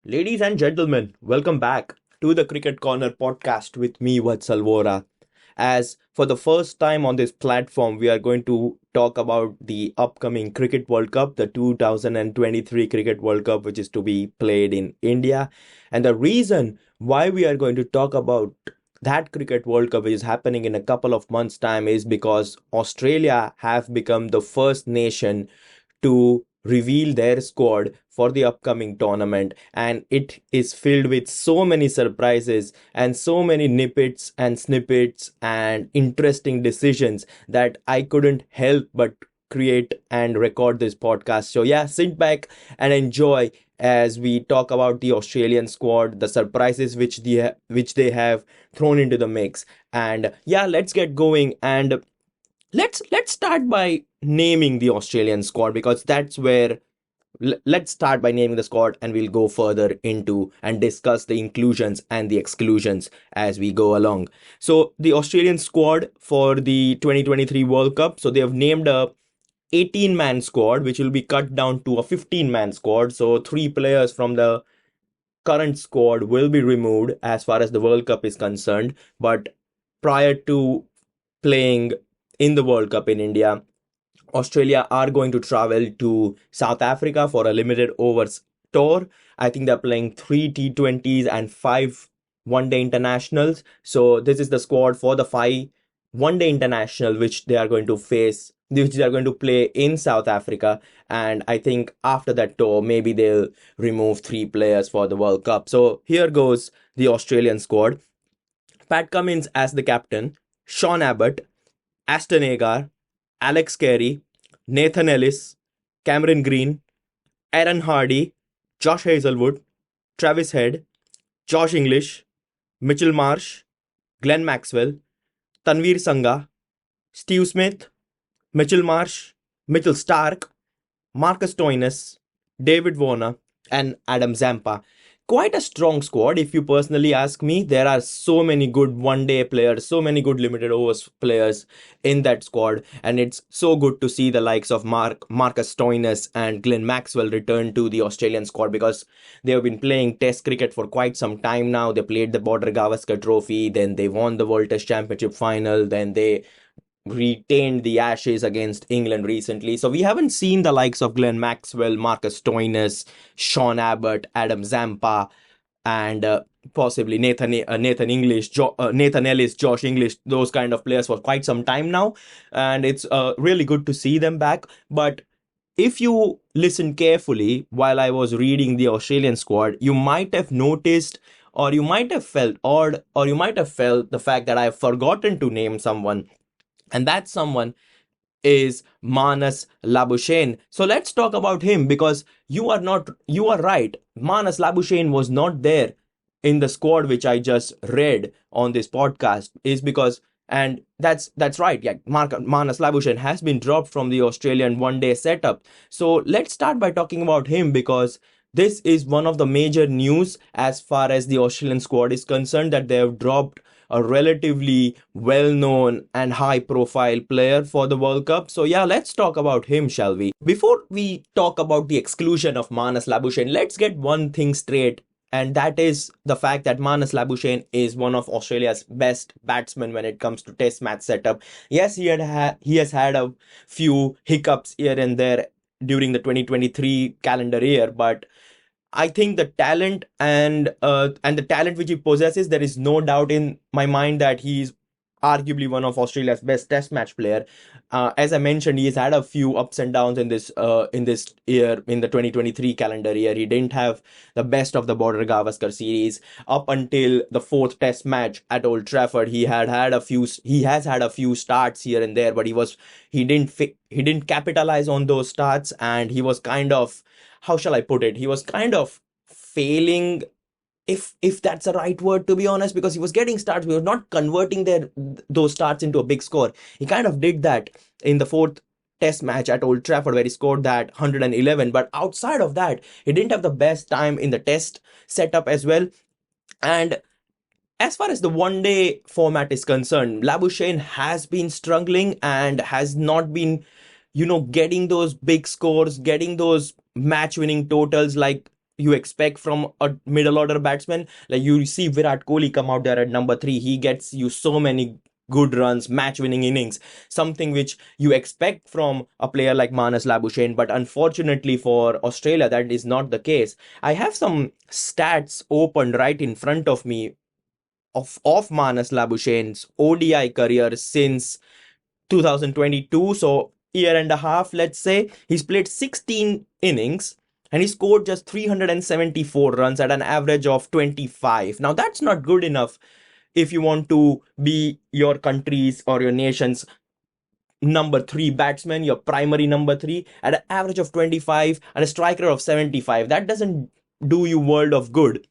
Ladies and gentlemen, welcome back to the Cricket Corner podcast with me, Vatsal Vora. As for the first time on this platform, we are going to talk about the upcoming Cricket World Cup, the 2023 Cricket World Cup, which is to be played in India. And the reason why we are going to talk about that Cricket World Cup, which is happening in a couple of months' time, is because Australia have become the first nation to reveal their squad for the upcoming tournament, and it is filled with so many surprises and so many snippets and interesting decisions that I couldn't help but create and record this podcast. So yeah, sit back and enjoy as we talk about the Australian squad, the surprises which they have thrown into the mix. And yeah, let's get going. And let's start by naming the Australian squad, because that's where let's start by naming the squad, and we'll go further into and discuss the inclusions and the exclusions as we go along. So the Australian squad for the 2023 World Cup, so they have named a 18-man squad which will be cut down to a 15-man squad. So three players from the current squad will be removed as far as the World Cup is concerned. But prior to playing in the World Cup in India, Australia are going to travel to South Africa for a limited overs tour. I think they're playing three T20s and five one day internationals. So this is the squad for the five one day international which they are going to face, which they are going to play in South Africa. And I think after that tour, maybe they'll remove three players for the World Cup. So here goes the Australian squad. Pat Cummins as the captain, Sean Abbott, Aston Agar, Alex Carey, Nathan Ellis, Cameron Green, Aaron Hardy, Josh Hazelwood, Travis Head, Josh English, Mitchell Marsh, Glenn Maxwell, Tanveer Sangha, Steve Smith, Mitchell Marsh, Mitchell Stark, Marcus Stoinis, David Warner, and Adam Zampa. Quite a strong squad, if you personally ask me. There are so many good one day players, so many good limited overs players in that squad, and it's so good to see the likes of Marcus Stoinis and Glenn Maxwell return to the Australian squad, because they have been playing Test cricket for quite some time now. They played the Border Gavaskar Trophy, then they won the World Test Championship final, then they retained the Ashes against England recently. So we haven't seen the likes of Glenn Maxwell, Marcus Stoinis, Sean Abbott, Adam Zampa, and possibly Nathan English, Nathan Ellis, Josh English, those kind of players for quite some time now, and it's really good to see them back. But if you listen carefully while I was reading the Australian squad, you might have noticed, or you might have felt odd, or you might have felt the fact that I have forgotten to name someone, and that someone is Manas Labuschagne. So let's talk about him, because you are right. Manas Labuschagne was not there in the squad which I just read on this podcast, is because, and that's right. Yeah, Manas Labuschagne has been dropped from the Australian one day setup. So let's start by talking about him, because this is one of the major news as far as the Australian squad is concerned, that they have dropped a relatively well-known and high-profile player for the World Cup. So yeah, let's talk about him, shall we? Before we talk about the exclusion of Manas Labuschagne, let's get one thing straight, and that is the fact that Manas Labuschagne is one of Australia's best batsmen when it comes to Test match setup. Yes, he has had a few hiccups here and there during the 2023 calendar year, but I think the talent and the talent which he possesses, there is no doubt in my mind that he's arguably one of Australia's best Test match player. As I mentioned, he's had a few ups and downs in this year, in the 2023 calendar year. He didn't have the best of the Border Gavaskar series up until the fourth Test match at Old Trafford. He has had a few starts here and there, but he didn't capitalize on those starts, and he was kind of, how shall I put it? He was kind of failing, if that's the right word, to be honest, because he was getting starts. We were not converting those starts into a big score. He kind of did that in the fourth Test match at Old Trafford, where he scored that 111. But outside of that, he didn't have the best time in the Test setup as well. And as far as the one day format is concerned, Labuschagne has been struggling and has not been, getting those big scores, getting those match winning totals like you expect from a middle order batsman. Like you see Virat Kohli come out there at number 3, he gets you so many good runs, match winning innings, something which you expect from a player like Manas Labuschagne. But unfortunately for Australia, that is not the case. I have some stats opened right in front of me of Manas Labuschagne's ODI career since 2022. So year and a half, let's say. He's played 16 innings and he scored just 374 runs at an average of 25. Now that's not good enough if you want to be your country's or your nation's number 3 batsman, your primary number 3, at an average of 25 and a strike rate of 75. That doesn't do you world of good.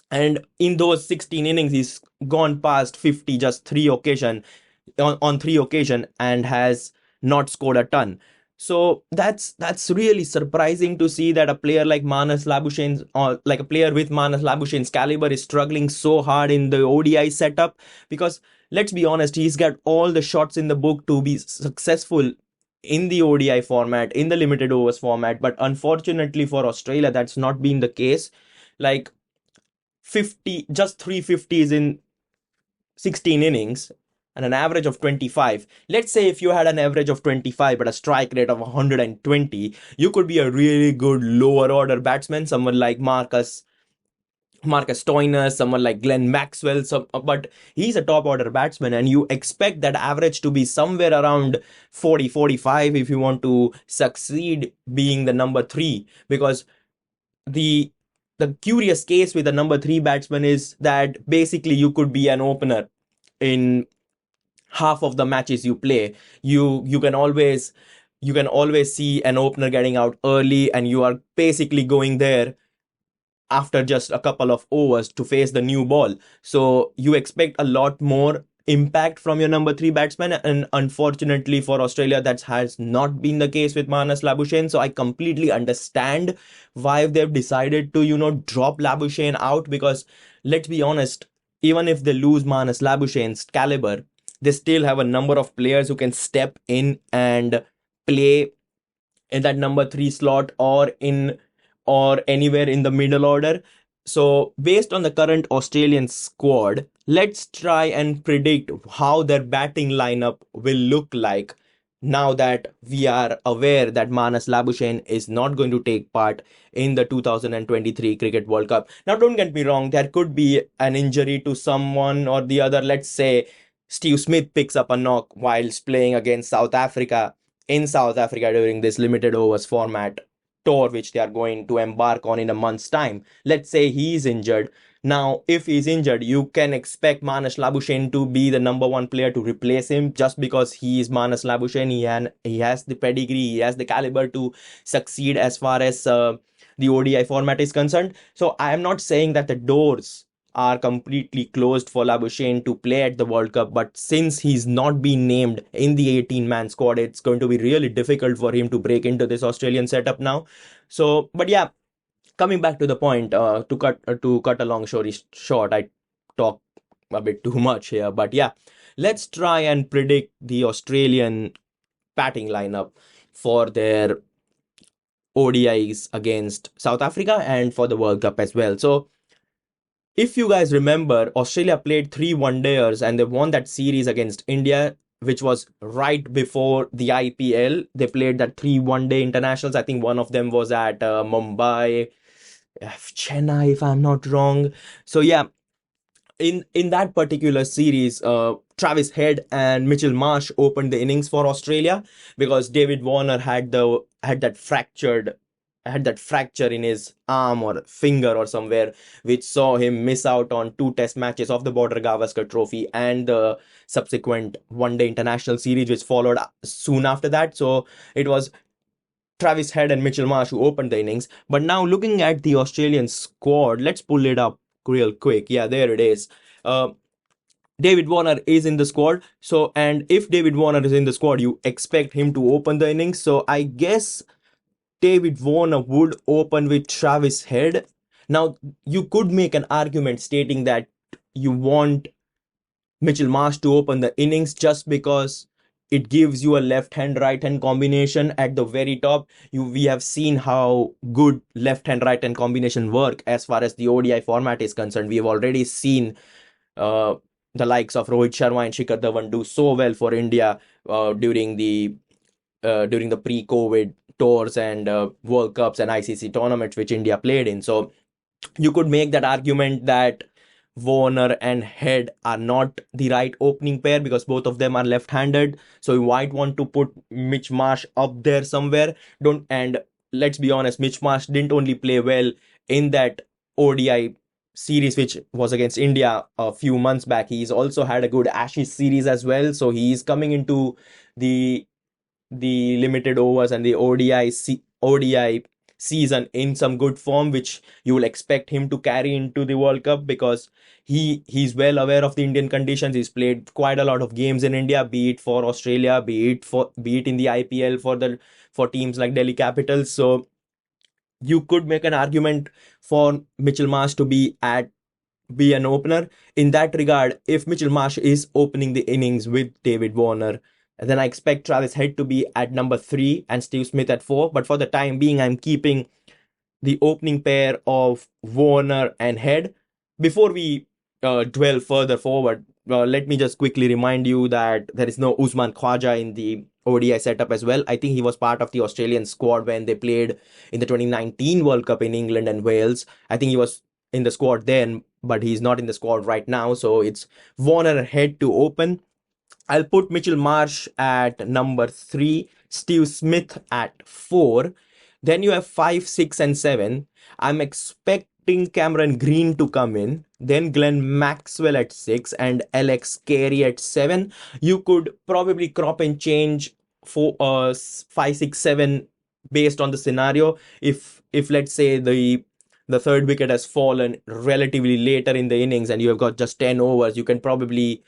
And in those 16 innings, he's gone past 50 just on 3 occasion and has not scored a ton. So that's really surprising to see that a player like Manas Labuschagne's, or like a player with Manas Labuschagne's caliber, is struggling so hard in the ODI setup. Because let's be honest, he's got all the shots in the book to be successful in the ODI format, in the limited overs format. But unfortunately for Australia, that's not been the case. Like 50, just 350s in 16 innings and an average of 25. Let's say if you had an average of 25 but a strike rate of 120, you could be a really good lower order batsman, someone like Marcus Stoinis, someone like Glenn Maxwell. But he's a top order batsman, and you expect that average to be somewhere around 40, 45 if you want to succeed being the number 3. Because the the curious case with the number 3 batsman is that basically you could be an opener in half of the matches you play. You can always see an opener getting out early, and you are basically going there after just a couple of overs to face the new ball. So you expect a lot more impact from your number 3 batsman, and unfortunately for Australia, that has not been the case with Manas Labuschagne. So I completely understand why they've decided to drop Labuschagne out. Because let's be honest, even if they lose Manas Labuschagne's caliber, they still have a number of players who can step in and play in that number 3 slot, or anywhere in the middle order. So based on the current Australian squad, let's try and predict how their batting lineup will look like now that we are aware that Manas Labuschagne is not going to take part in the 2023 Cricket World Cup. Now don't get me wrong, there could be an injury to someone or the other. Let's say Steve Smith picks up a knock whilst playing against South Africa in South Africa during this limited overs format tour, which they are going to embark on in a month's time. Let's say he's injured. Now, if he's injured, you can expect Manas Labuschagne to be the number 1 player to replace him, just because he is Manas Labuschagne. He has the pedigree, he has the caliber to succeed as far as the ODI format is concerned. So I am not saying that the doors are completely closed for Labuschagne to play at the World Cup, but since he's not been named in the 18-man squad, it's going to be really difficult for him to break into this Australian setup now. So, but yeah, coming back to the point, to cut a long story short, I talk a bit too much here, but yeah, let's try and predict the Australian batting lineup for their ODIs against South Africa and for the World Cup as well. So if you guys remember, Australia played 3 1-dayers and they won that series against India, which was right before the IPL. They played that 3 1-day internationals. I think one of them was at Mumbai, Chennai, if I'm not wrong. So yeah, in that particular series, Travis Head and Mitchell Marsh opened the innings for Australia, because David Warner had that fracture in his arm or finger or somewhere, which saw him miss out on 2 test matches of the Border Gavaskar Trophy and the subsequent 1-day international series, which followed soon after that. So it was Travis Head and Mitchell Marsh who opened the innings. But now looking at the Australian squad, let's pull it up real quick. Yeah, there it is. David Warner is in the squad. So, and if David Warner is in the squad, you expect him to open the innings. So I guess David Warner would open with Travis Head. Now, you could make an argument stating that you want Mitchell Marsh to open the innings just because it gives you a left hand right hand combination at the very top. We have seen how good left hand right hand combination work as far as the ODI format is concerned. We have already seen uh, the likes of Rohit Sharma and Shikhar Dhawan do so well for India during the pre-COVID tours and World Cups and ICC tournaments which India played in. So you could make that argument that Warner and Head are not the right opening pair because both of them are left-handed. So you might want to put Mitch Marsh up there somewhere. Don't and let's be honest, Mitch Marsh didn't only play well in that ODI series which was against India a few months back. He's also had a good Ashes series as well. So he's coming into the limited overs and the ODI season in some good form, which you will expect him to carry into the World Cup because he's well aware of the Indian conditions. He's played quite a lot of games in India, be it for Australia, be it in the IPL for teams like Delhi Capitals. So you could make an argument for Mitchell Marsh to be an opener. In that regard, if Mitchell Marsh is opening the innings with David Warner, then I expect Travis Head to be at number 3 and Steve Smith at 4. But for the time being, I'm keeping the opening pair of Warner and Head. Before we dwell further forward, let me just quickly remind you that there is no Usman Khwaja in the ODI setup as well. I think he was part of the Australian squad when they played in the 2019 World Cup in England and Wales. I think he was in the squad then, but he's not in the squad right now. So it's Warner and Head to open. I'll put Mitchell Marsh at number 3, Steve Smith at 4. Then you have 5, 6, and 7. I'm expecting Cameron Green to come in. Then Glenn Maxwell at 6 and Alex Carey at 7. You could probably crop and change for 5, 6, 7 based on the scenario. If let's say the third wicket has fallen relatively later in the innings and you have got just 10 overs, you can probably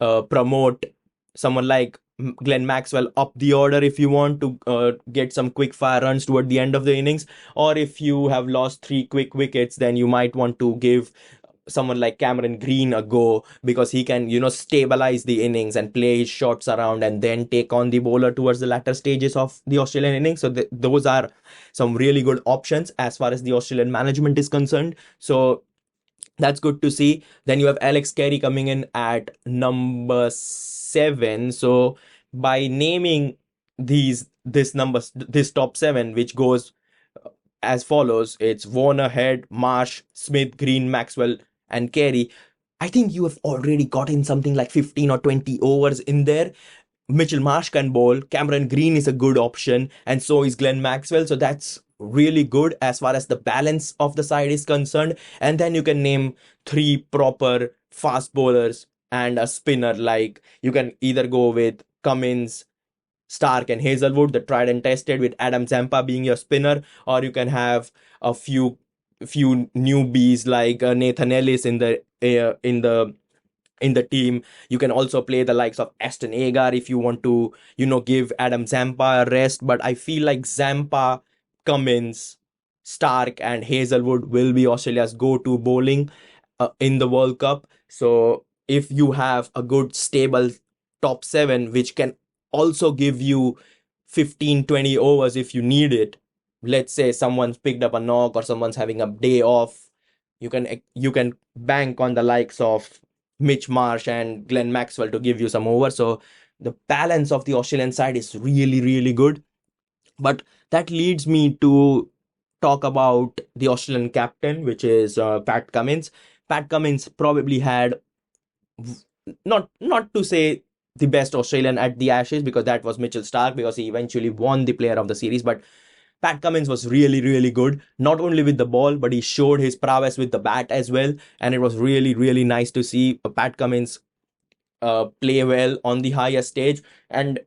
promote someone like Glenn Maxwell up the order if you want to get some quick fire runs toward the end of the innings. Or if you have lost 3 quick wickets, then you might want to give someone like Cameron Green a go because he can, stabilize the innings and play his shots around and then take on the bowler towards the latter stages of the Australian innings. So those are some really good options as far as the Australian management is concerned. So that's good to see. Then you have Alex Carey coming in at number 7. So by naming this top 7, which goes as follows, it's Warner, Head, Marsh, Smith, Green, Maxwell, and Carey. I think you have already gotten something like 15 or 20 overs in there. Mitchell Marsh can bowl. Cameron Green is a good option, and so is Glenn Maxwell. So that's really good as far as the balance of the side is concerned. And then you can name 3 proper fast bowlers and a spinner. Like you can either go with Cummins, Stark, and Hazelwood, the tried and tested, with Adam Zampa being your spinner, or you can have a few newbies like Nathan Ellis in the team. You can also play the likes of Aston Agar if you want to, give Adam Zampa a rest. But I feel like Zampa, Cummins, Stark, and Hazelwood will be Australia's go-to bowling in the World Cup. So if you have a good stable top 7, which can also give you 15, 20 overs if you need it. Let's say someone's picked up a knock or someone's having a day off. You can bank on the likes of Mitch Marsh and Glenn Maxwell to give you some over. So the balance of the Australian side is really, really good. But that leads me to talk about the Australian captain, which is Pat Cummins. Pat Cummins probably had, not to say the best Australian at the Ashes, because that was Mitchell Stark, because he eventually won the player of the series. But Pat Cummins was really, really good, not only with the ball, but he showed his prowess with the bat as well. And it was really, really nice to see Pat Cummins play well on the highest stage. And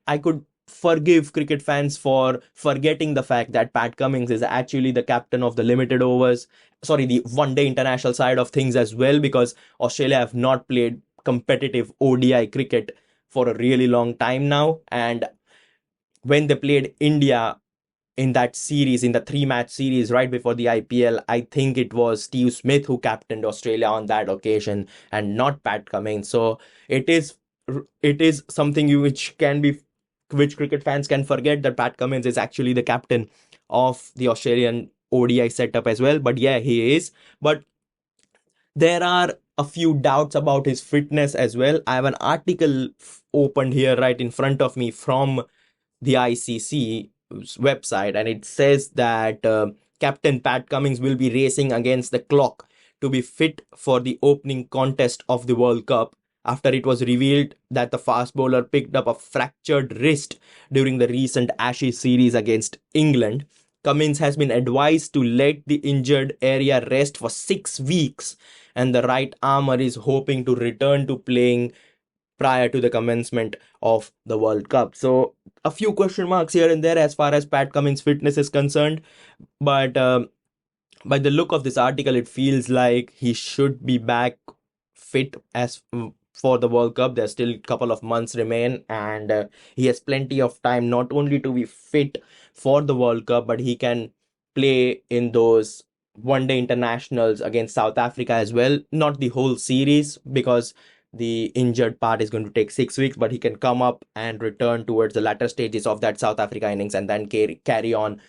I could forgive cricket fans for forgetting the fact that Pat Cummins is actually the captain of the limited overs, sorry, the one day international side of things as well, because Australia have not played competitive ODI cricket for a really long time now. And when they played India in that series, in the 3-match series right before the IPL, I think it was Steve Smith who captained Australia on that occasion and not Pat Cummins. So it is it is something which cricket fans can forget, that Pat Cummins is actually the captain of the Australian ODI setup as well. But yeah, he is. But there are a few doubts about his fitness as well. I have an article opened here right in front of me from the ICC website, and it says that Captain Pat Cummins will be racing against the clock to be fit for the opening contest of the World Cup after it was revealed that the fast bowler picked up a fractured wrist during the recent Ashes series against England. Cummins has been advised to let the injured area rest for 6 weeks, and the right armer is hoping to return to playing prior to the commencement of the World Cup. So, a few question marks here and there as far as Pat Cummins' fitness is concerned, but by the look of this article, it feels like he should be back fit as for the World Cup. There's still a couple of months remain, and he has plenty of time not only to be fit for the World Cup, but he can play in those one-day internationals against South Africa as well. Not the whole series, because the injured part is going to take 6 weeks, but he can come up and return towards the latter stages of that South Africa innings and then carry on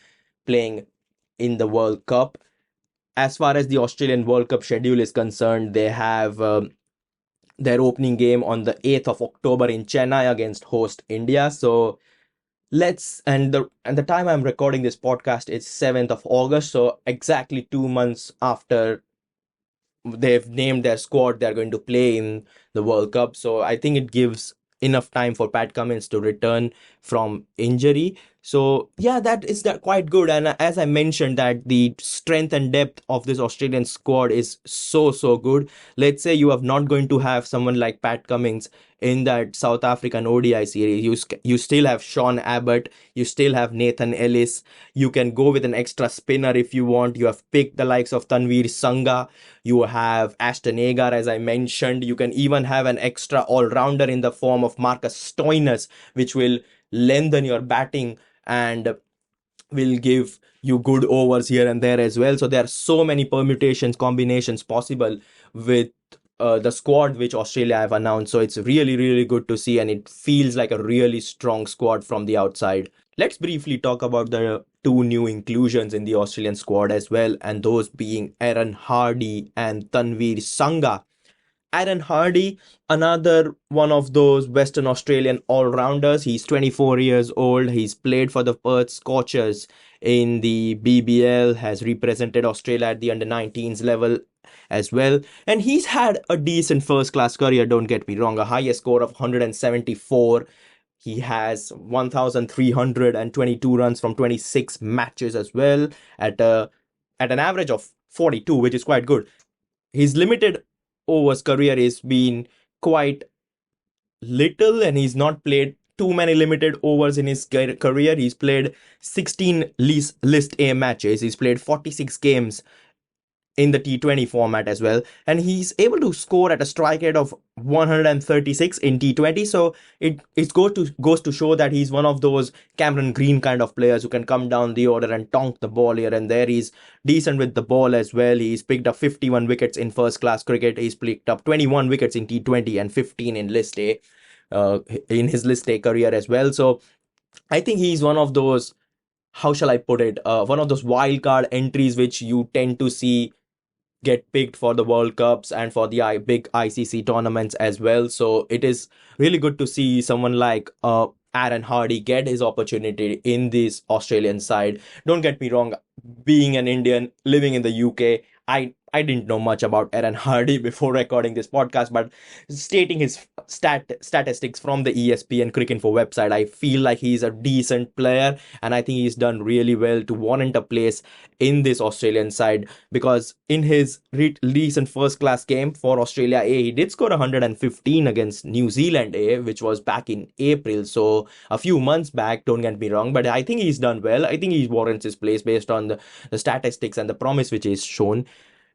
playing in the World Cup. As far as the Australian World Cup schedule is concerned, they have their opening game on the 8th of October in Chennai against host India. So let's and the time I'm recording this podcast is 7th of August. So exactly 2 months after they've named their squad they're going to play in the World Cup. So I think it gives enough time for Pat Cummins to return from injury. So yeah, that quite good. And as I mentioned, that the strength and depth of this Australian squad is so good. Let's say you are not going to have someone like Pat Cummins in that South African ODI series. You still have Sean Abbott, you still have Nathan Ellis. You can go with an extra spinner if you want. You have picked the likes of Tanveer Sangha. You have Ashton Agar, as I mentioned. You can even have an extra all-rounder in the form of Marcus Stoinis, which will lengthen your batting and will give you good overs here and there as well. So there are so many permutations, combinations possible with the squad which Australia have announced. So it's really good to see, and it feels like a really strong squad from the outside. Let's briefly talk about the two new inclusions in the Australian squad as well, and those being Aaron Hardy and Tanveer Sangha. Aaron Hardy, another one of those Western Australian all-rounders. He's 24 years old. He's played for the Perth Scorchers in the BBL, has represented Australia at the under-19s level as well. And he's had a decent first-class career, don't get me wrong. A highest score of 174. He has 1,322 runs from 26 matches as well at an average of 42, which is quite good. His limited overs career has been quite little, and he's not played too many limited overs in his career. He's played 16 list A matches. He's played 46 games in the T20 format as well, and he's able to score at a strike rate of 136 in T20. So it goes to show that he's one of those Cameron Green kind of players who can come down the order and tonk the ball here and there. He's decent with the ball as well. He's picked up 51 wickets in first class cricket. He's picked up 21 wickets in T20 and 15 in List A, in his List A career as well. So I think he's one of those, how shall I put it, one of those wild card entries which you tend to see get picked for the World Cups and for the big ICC tournaments as well. So it is really good to see someone like Aaron Hardy get his opportunity in this Australian side. Don't get me wrong, being an Indian living in the UK, I didn't know much about Aaron Hardy before recording this podcast, but stating his statistics from the ESPN Cricinfo website, I feel like he's a decent player, and I think he's done really well to warrant a place in this Australian side, because in his recent first class game for Australia A, he did score 115 against New Zealand A, which was back in April, so a few months back, don't get me wrong, but I think he's done well. I think he warrants his place based on the statistics and the promise which is shown.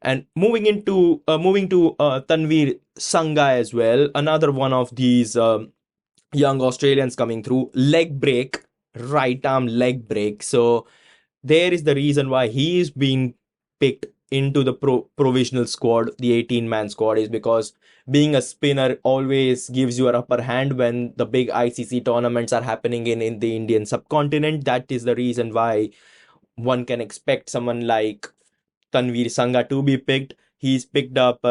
And moving to Tanveer Sangha as well, another one of these young Australians coming through, leg break, right arm leg break. So there is the reason why he is being picked into the provisional squad, the 18-man squad, is because being a spinner always gives you an upper hand when the big ICC tournaments are happening in the Indian subcontinent. That is the reason why one can expect someone like Tanveer Sangha to be picked. He's picked up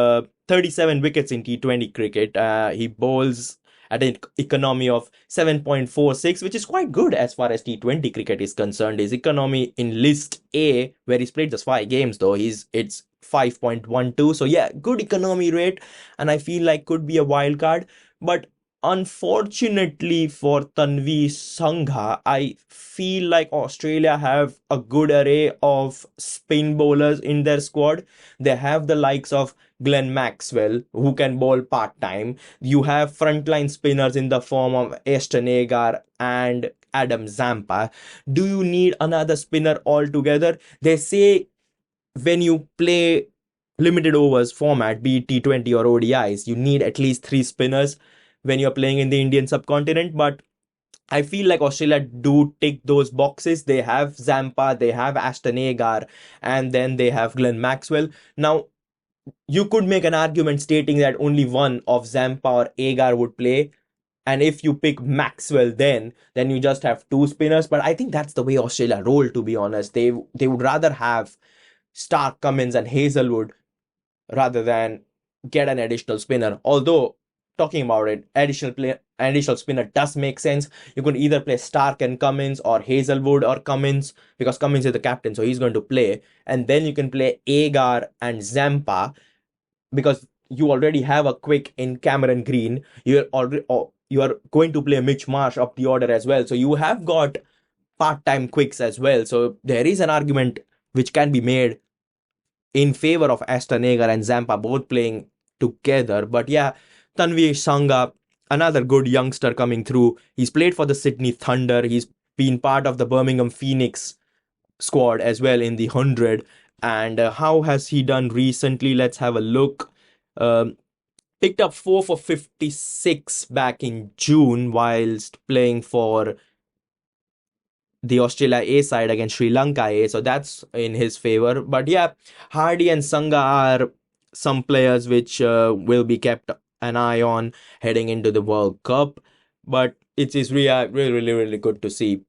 37 wickets in T20 cricket. He bowls at an economy of 7.46, which is quite good as far as T20 cricket is concerned. His economy in List A, where he's played just 5 games, though, it's 5.12. So yeah, good economy rate, and I feel like could be a wild card. But unfortunately for Tanvi Sangha, I feel like Australia have a good array of spin bowlers in their squad. They have the likes of Glenn Maxwell, who can bowl part time. You have frontline spinners in the form of Ashton Agar and Adam Zampa. Do you need another spinner altogether? They say when you play limited overs format, be it T20 or ODIs, you need at least 3 spinners when you're playing in the Indian subcontinent. But I feel like Australia do tick those boxes. They have Zampa, they have Ashton Agar, and then they have Glenn Maxwell. Now, you could make an argument stating that only one of Zampa or Agar would play. And if you pick Maxwell, then you just have 2 spinners. But I think that's the way Australia roll, to be honest. They would rather have Stark, Cummins, and Hazelwood rather than get an additional spinner. Although talking about it, additional spinner does make sense. You could either play Stark and Cummins or Hazelwood or Cummins, because Cummins is the captain, so he's going to play. And then you can play Agar and Zampa, because you already have a quick in Cameron Green. You are going to play Mitch Marsh up the order as well. So you have got part-time quicks as well. So there is an argument which can be made in favor of Ashton Agar and Zampa both playing together. But yeah, Tanveer Sangha, another good youngster coming through. He's played for the Sydney Thunder. He's been part of the Birmingham Phoenix squad as well in the 100. And how has he done recently? Let's have a look. Picked up 4 for 56 back in June whilst playing for the Australia A side against Sri Lanka A, so that's in his favor. But yeah, Hardy and Sangha are some players which will be kept an eye on heading into the World Cup. But it is really good to see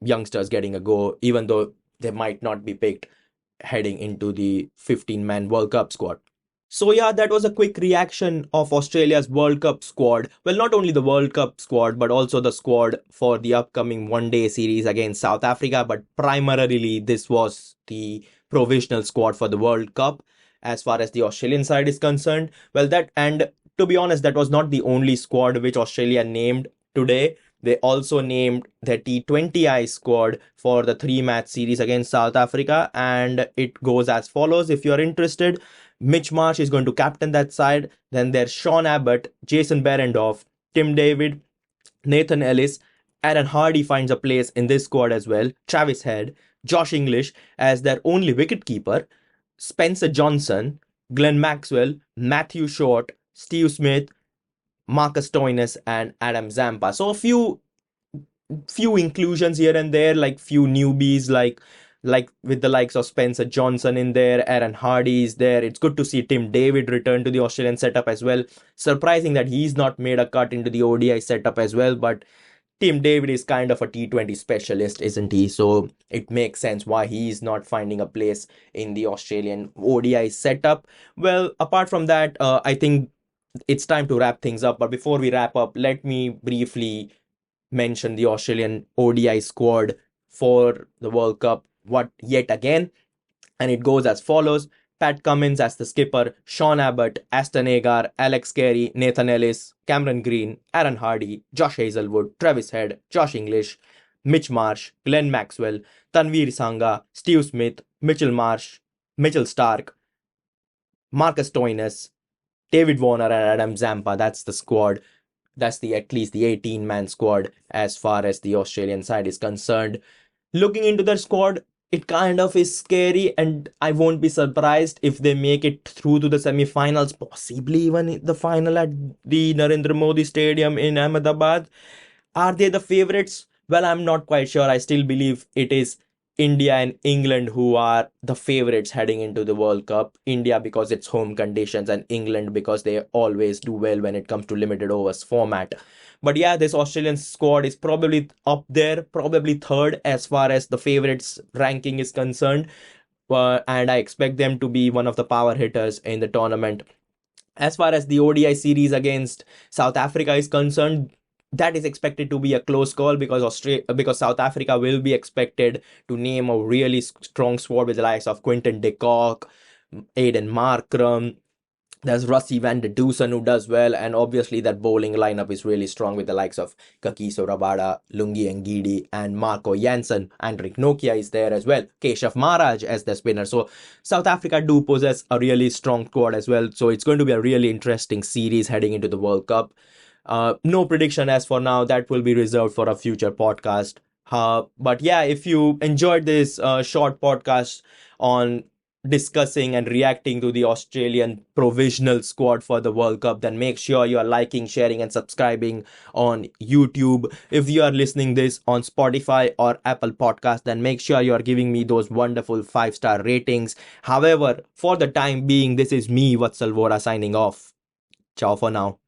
youngsters getting a go, even though they might not be picked heading into the 15-man World Cup squad. So yeah, that was a quick reaction of Australia's World Cup squad. Well, not only the World Cup squad, but also the squad for the upcoming one-day series against South Africa. But primarily, this was the provisional squad for the World Cup as far as the Australian side is concerned. Well, and to be honest, that was not the only squad which Australia named today. They also named the T20I squad for the 3-match series against South Africa, and it goes as follows if you're interested. Mitch Marsh is going to captain that side. Then there's Sean Abbott, Jason Behrendorff, Tim David, Nathan Ellis. Aaron Hardy finds a place in this squad as well. Travis Head, Josh English as their only wicketkeeper. Spencer Johnson, Glenn Maxwell, Matthew Short, Steve Smith, Marcus Stoinis, and Adam Zampa. So a few inclusions here and there, like few newbies, like with the likes of Spencer Johnson in there, Aaron Hardy is there. It's good to see Tim David return to the Australian setup as well. Surprising that he's not made a cut into the ODI setup as well, but Tim David is kind of a T20 specialist, isn't he? So it makes sense why he's not finding a place in the Australian ODI setup. Well, apart from that, I think it's time to wrap things up. But before we wrap up, let me briefly mention the Australian ODI squad for the World Cup yet again. And it goes as follows. Pat Cummins as the skipper, Sean Abbott, Aston Agar, Alex Carey, Nathan Ellis, Cameron Green, Aaron Hardy, Josh Hazelwood, Travis Head, Josh English, Mitch Marsh, Glenn Maxwell, Tanveer Sangha, Steve Smith, Mitchell Marsh, Mitchell Stark, Marcus Stoinis, David Warner, and Adam Zampa. That's the squad. That's at least the 18-man squad as far as the Australian side is concerned. Looking into their squad, it kind of is scary, and I won't be surprised if they make it through to the semi-finals, possibly even the final at the Narendra Modi Stadium in Ahmedabad. Are they the favorites? Well, I'm not quite sure. I still believe it is India and England who are the favorites heading into the World Cup. India because it's home conditions, and England because they always do well when it comes to limited overs format. But yeah, this Australian squad is probably up there, probably third as far as the favorites ranking is concerned. And I expect them to be one of the power hitters in the tournament. As far as the ODI series against South Africa is concerned, that is expected to be a close call because because South Africa will be expected to name a really strong squad with the likes of Quinton de Kock, Aiden Markram. There's Rusty van der Dusen who does well, and obviously that bowling lineup is really strong with the likes of Kakiso Rabada, Lungi Ngidi, and Marco Jansen. Andrik Nokia is there as well. Keshav Maharaj as the spinner. So South Africa do possess a really strong squad as well. So it's going to be a really interesting series heading into the World Cup. No prediction as for now. That will be reserved for a future podcast. But yeah, if you enjoyed this short podcast on discussing and reacting to the Australian provisional squad for the World Cup, then make sure you are liking, sharing, and subscribing on YouTube. If you are listening this on Spotify or Apple Podcast, then make sure you are giving me those wonderful 5-star ratings. However, for the time being, this is me, Vatsal Vora, signing off. Ciao for now.